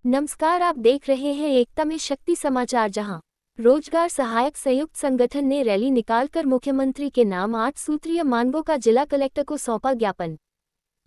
नमस्कार, आप देख रहे हैं एकता में शक्ति समाचार। जहां रोजगार सहायक संयुक्त संगठन ने रैली निकालकर मुख्यमंत्री के नाम 8 सूत्रीय मांगों का जिला कलेक्टर को सौंपा ज्ञापन।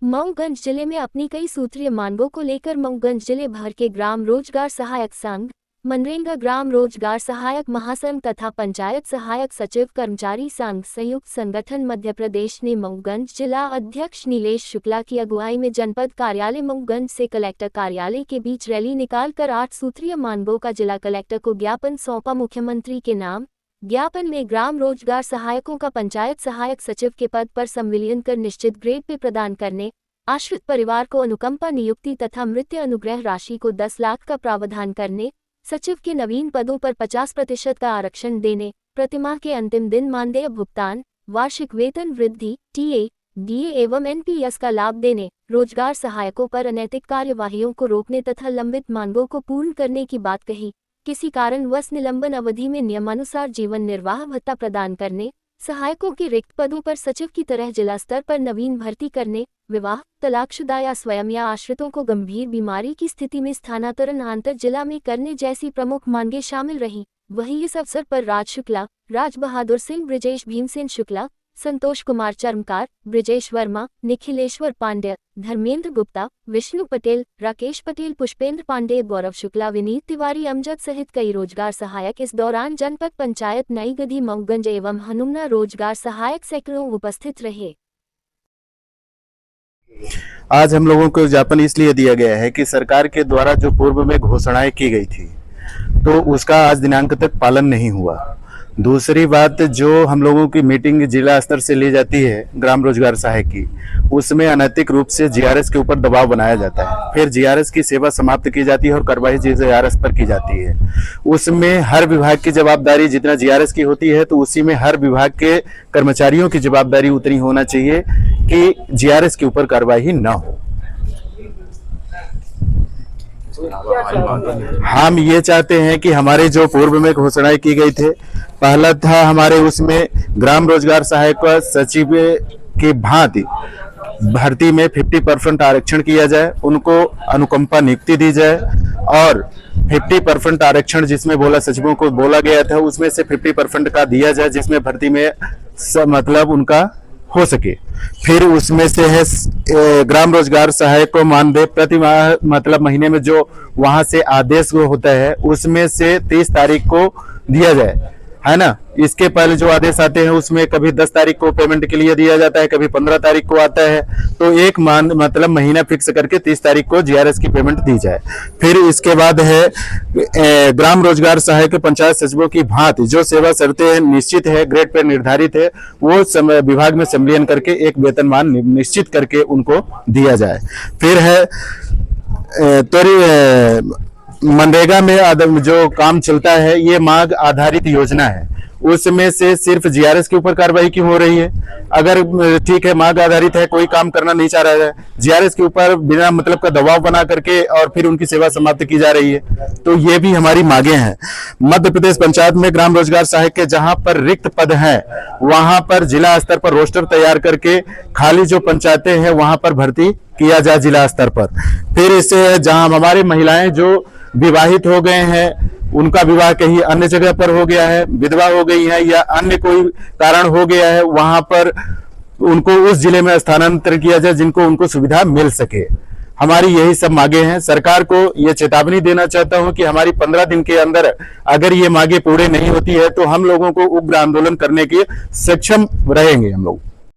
मऊगंज जिले में अपनी कई सूत्रीय मांगों को लेकर मऊगंज जिले भर के ग्राम रोजगार सहायक संघ, मनरेगा ग्राम रोजगार सहायक महासंघ तथा पंचायत सहायक सचिव कर्मचारी संघ संयुक्त संगठन मध्य प्रदेश ने मऊगंज जिला अध्यक्ष नीलेश शुक्ला की अगुवाई में जनपद कार्यालय मऊगंज से कलेक्टर कार्यालय के बीच रैली निकालकर 8 सूत्रीय मांगों का जिला कलेक्टर को ज्ञापन सौंपा। मुख्यमंत्री के नाम ज्ञापन में ग्राम रोजगार सहायकों का पंचायत सहायक सचिव के पद पर संविलियन कर निश्चित ग्रेड पे प्रदान करने, आश्रित परिवार को अनुकंपा नियुक्ति तथा मृत्यु अनुग्रह राशि को 10 लाख का प्रावधान करने, सचिव के नवीन पदों पर 50% का आरक्षण देने, प्रतिमाह के अंतिम दिन मानदेय भुगतान, वार्षिक वेतन वृद्धि, टीए, डीए एवं एनपीएस का लाभ देने, रोजगार सहायकों पर अनैतिक कार्यवाहियों को रोकने तथा लंबित मांगों को पूर्ण करने की बात कही। किसी कारणवश निलंबन अवधि में नियमानुसार जीवन निर्वाह भत्ता प्रदान करने, सहायकों के रिक्त पदों पर सचिव की तरह जिला स्तर पर नवीन भर्ती करने, विवाह, तलाकशुदा या स्वयं या आश्रितों को गंभीर बीमारी की स्थिति में स्थानांतरण आंतर जिला में करने जैसी प्रमुख मांगें शामिल रहीं। वहीं इस अवसर पर राज शुक्ला, राज बहादुर सिंह, ब्रिजेश भीमसेन शुक्ला, संतोष कुमार चर्मकार, ब्रिजेश वर्मा, निखिलेश्वर पांड्य, धर्मेंद्र गुप्ता, विष्णु पटेल, राकेश पटेल, पुष्पेंद्र पांडे, गौरव शुक्ला, विनीत तिवारी, अमजद सहित कई रोजगार सहायक इस दौरान जनपद पंचायत नई गधी मऊगंज एवं हनुमना रोजगार सहायक सैकड़ों उपस्थित रहे। आज हम लोगों को ज्ञापन इसलिए दिया गया है कि सरकार के द्वारा जो पूर्व में घोषणाएं की गई थी तो उसका आज दिनांक तक पालन नहीं हुआ। दूसरी बात, जो हम लोगों की मीटिंग जिला स्तर से ली जाती है ग्राम रोजगार सहायक की, उसमें अनैतिक रूप से जीआरएस के ऊपर दबाव बनाया जाता है। फिर जीआरएस की सेवा समाप्त की जाती है और कार्रवाई जीआरएस पर की जाती है। उसमें हर विभाग की जवाबदारी जितना जीआरएस की होती है तो उसी में हर विभाग के कर्मचारियों की जवाबदारी उतनी होना चाहिए कि जीआरएस के ऊपर कार्रवाई न हो। हम ये चाहते हैं कि हमारे जो पूर्व में घोषणाएं की गई थे, पहला था हमारे उसमें ग्राम रोजगार सहायक सचिव की भांति भर्ती में 50% आरक्षण किया जाए, उनको अनुकंपा नियुक्ति दी जाए और 50% आरक्षण जिसमें बोला सचिवों को बोला गया था उसमें से 50% का दिया जाए, जिसमें भर्ती में मतलब उनका हो सके। फिर उसमें से है ग्राम रोजगार सहायक को मानदेय प्रति माह मतलब महीने में जो वहां से आदेश होता है उसमें से 30 तारीख को दिया जाए, है ना। इसके पहले जो आदेश आते हैं उसमें कभी 10 तारीख को पेमेंट के लिए दिया जाता है, कभी 15 तारीख को आता है। तो एक मतलब महीना फिक्स करके 30 तारीख को जीआरएस की पेमेंट दी जाए। फिर इसके बाद है ग्राम रोजगार सहायक पंचायत सचिवों की भांति जो सेवा शर्तें निश्चित है, ग्रेड पे निर्धारित है, वो विभाग में संविलियन करके एक वेतनमान निश्चित करके उनको दिया जाए। फिर है मनरेगा में जो काम चलता है ये मांग आधारित योजना है, उसमें से सिर्फ जीआरएस के ऊपर कार्रवाई क्यों हो रही है? अगर ठीक है मांग आधारित है, कोई काम करना नहीं चाह रहा है, जीआरएस के ऊपर बिना मतलब का दबाव बना करके और फिर उनकी सेवा समाप्त की जा रही है, तो ये भी हमारी मांगे हैं। मध्य प्रदेश पंचायत में ग्राम रोजगार सहायक के जहां पर रिक्त पद हैं वहां पर जिला स्तर पर रोस्टर तैयार करके खाली जो पंचायतें हैं वहां पर भर्ती किया जाए जिला स्तर पर। फिर इससे जहां हमारी महिलाएं जो विवाहित हो गए हैं, उनका विवाह कहीं अन्य जगह पर हो गया है, विधवा हो गई है या अन्य कोई कारण हो गया है, वहां पर उनको उस जिले में स्थानांतरित किया जाए जिनको उनको सुविधा मिल सके। हमारी यही सब मांगे हैं। सरकार को ये चेतावनी देना चाहता हूं कि हमारी 15 दिन के अंदर अगर ये मांगे पूरे नहीं होती है तो हम लोगों को उग्र आंदोलन करने के सक्षम रहेंगे हम लोग।